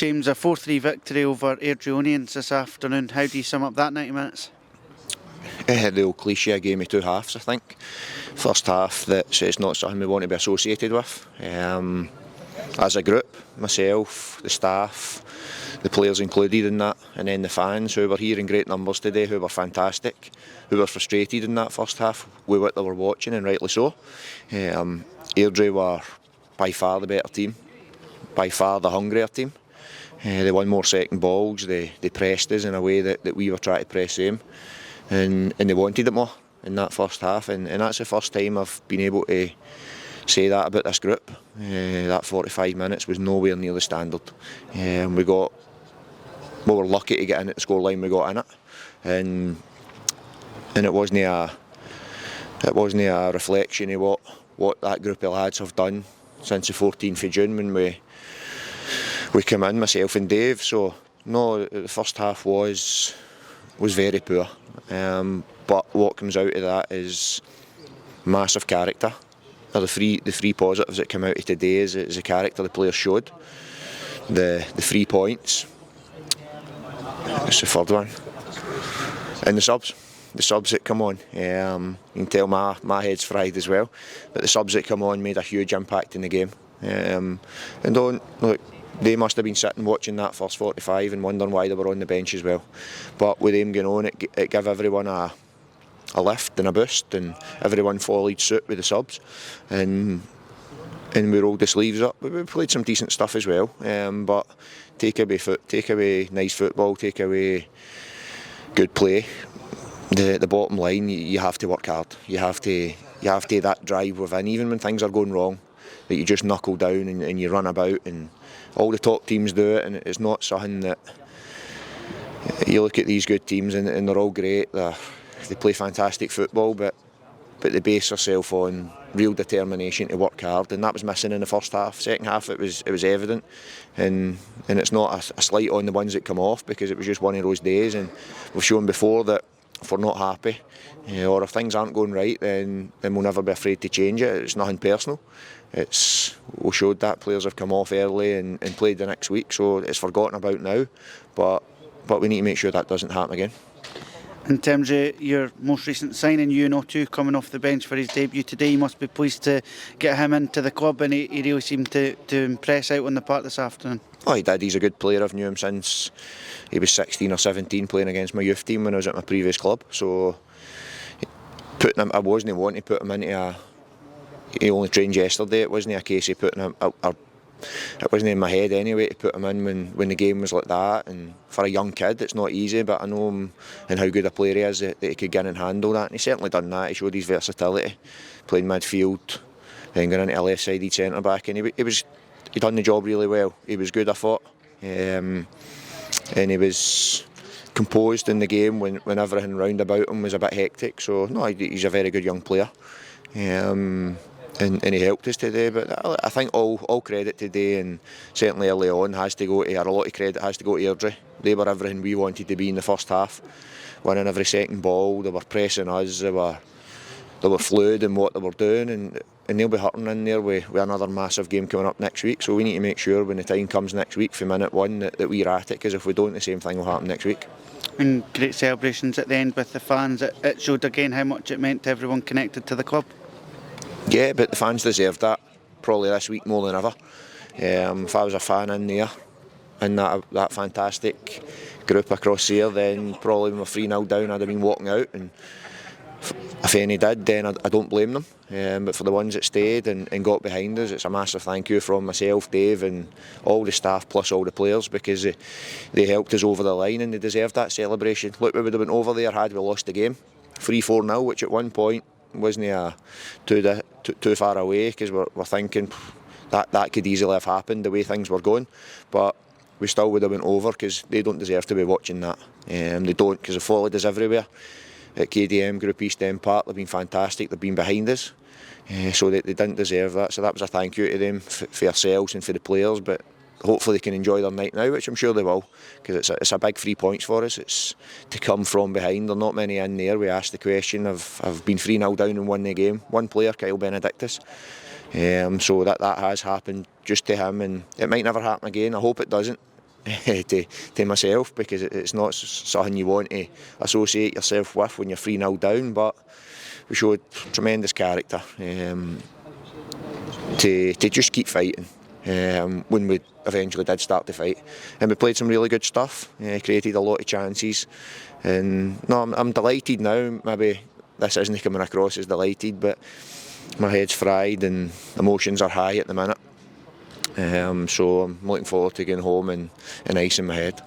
James, a 4-3 victory over Airdrieonians this afternoon. How do you sum up that 90 minutes? The old cliche, a game of two halves, I think. First half, it's not something we want to be associated with. As a group, myself, the staff, the players included in that, and then the fans who were here in great numbers today, who were fantastic, who were frustrated in that first half with what they were watching, and rightly so. Airdrie were by far the better team, by far the hungrier team. They won more second balls, they pressed us in a way that we were trying to press them, and they wanted it more in that first half, and that's the first time I've been able to say that about this group. That 45 minutes was nowhere near the standard. We were lucky to get in at the scoreline we got in it, and it wasn't a reflection of what that group of lads have done since the 14th of June when we came in, myself and Dave. So no, the first half was very poor, but what comes out of that is massive character. The three positives that come out of today is the character the players showed, the 3 points. It's the third one, and the subs that come on. You can tell my head's fried as well, but the subs that come on made a huge impact in the game. And they must have been sitting watching that first 45 and wondering why they were on the bench as well. But with them going on, it gave everyone a lift and a boost, and everyone followed suit with the subs, and we rolled the sleeves up. We played some decent stuff as well, but take away nice football, take away good play. The bottom line, you have to work hard. You have to that drive within, even when things are going wrong, that you just knuckle down and you run about, and all the top teams do it, and it's not something that you look at these good teams and they're all great. They play fantastic football, but they base themselves on real determination to work hard, and that was missing in the first half. Second half, it was evident, and it's not a slight on the ones that come off, because it was just one of those days, and we've shown before that if we're not happy, or if things aren't going right, then we'll never be afraid to change it. It's nothing personal. We showed that players have come off early and played the next week, so it's forgotten about now, but we need to make sure that doesn't happen again. In terms of your most recent signing, UNO2 coming off the bench for his debut today, you must be pleased to get him into the club, and he really seemed to impress out on the park this afternoon. Oh, he did. He's a good player. I've knew him since he was 16 or 17 playing against my youth team when I was at my previous club. So I wasn't wanting to put him into he only trained yesterday. It wasn't a case of putting him it wasn't in my head anyway to put him in when the game was like that, and for a young kid it's not easy, but I know him and how good a player he is, that he could get in and handle that, and he's certainly done that. He showed his versatility, playing midfield, then going into a left-sided centre-back, and he done the job really well. He was good, I thought, and he was composed in the game when everything round about him was a bit hectic. So no, he's a very good young player. And he helped us today, but I think all credit today, and certainly early on, has to go to, or a lot of credit has to go to Airdrie. They were everything we wanted to be in the first half, winning every second ball. They were pressing us, they were fluid in what they were doing, and they'll be hurting in there with another massive game coming up next week. So we need to make sure when the time comes next week for minute one that we're at it, because if we don't, the same thing will happen next week. And great celebrations at the end with the fans. It showed again how much it meant to everyone connected to the club. Yeah, but the fans deserve that, probably this week more than ever. If I was a fan in there, in that fantastic group across here, then probably when we're 3-0 down I'd have been walking out, and if any did, then I don't blame them. But for the ones that stayed and got behind us, it's a massive thank you from myself, Dave, and all the staff plus all the players, because they helped us over the line and they deserved that celebration. Look, we would have been over there had we lost the game 3-4-0, which at one point wasn't too far away, because we're thinking that could easily have happened the way things were going, but we still would have went over, because they don't deserve to be watching that. They don't, because they've followed us everywhere. At KDM, Group East End Park, they've been fantastic, they've been behind us, so they didn't deserve that. So that was a thank you to them for ourselves and for the players, but hopefully they can enjoy their night now, which I'm sure they will, because it's a big 3 points for us. It's to come from behind. There are not many in there. We asked the question of been 3-0 down and won the game. One player, Kyle Benedictus. So that has happened just to him, and it might never happen again. I hope it doesn't. to myself, because it's not something you want to associate yourself with when you're 3-0 down. But we showed tremendous character to just keep fighting when we eventually did start to fight, and we played some really good stuff, created a lot of chances, and no, I'm delighted now. Maybe this isn't coming across as delighted, but my head's fried and emotions are high at the minute. So I'm looking forward to going home and icing my head.